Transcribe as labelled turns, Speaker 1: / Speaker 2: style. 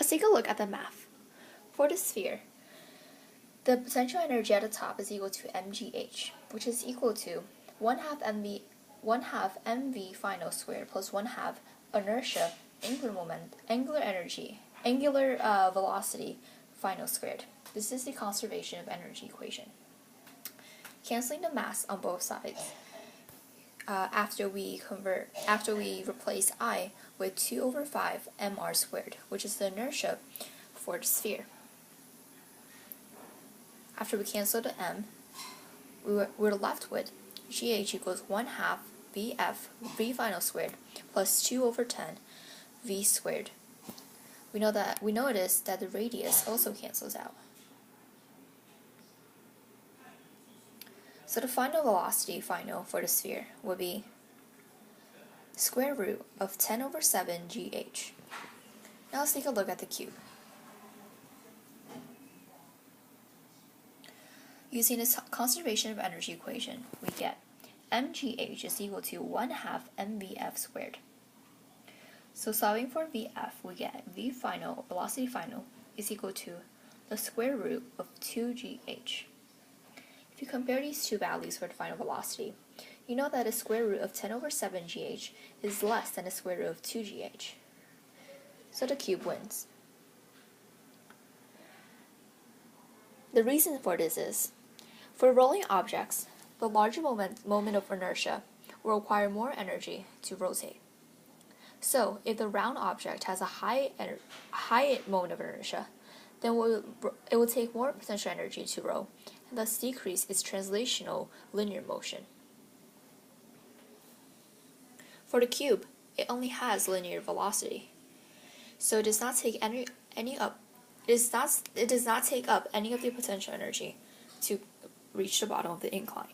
Speaker 1: Let's take a look at the math. For the sphere, the potential energy at the top is equal to mgh, which is equal to 1/2 mv final squared plus 1/2 inertia, angular velocity final squared. This is the conservation of energy equation. Canceling the mass on both sides. After we replace I with 2/5 mr squared, which is the inertia for the sphere. After we cancel the m, we're left with gh equals 1/2 vf v final squared plus 2/10 v squared. We notice that the radius also cancels out. So the final velocity for the sphere would be square root of 10/7 gh. Now let's take a look at the cube. Using this conservation of energy equation, we get mgh is equal to 1/2 mvf squared. So solving for vf, we get velocity final, is equal to the square root of 2gh. If you compare these two values for the final velocity, you know that the square root of 10/7 gh is less than the square root of 2gh. So the cube wins. The reason for this is, for rolling objects, the larger moment of inertia will require more energy to rotate. So if the round object has a high moment of inertia, then it will take more potential energy to roll, and thus decrease its translational linear motion. For the cube, it only has linear velocity, so it does not take up any of the potential energy to reach the bottom of the incline.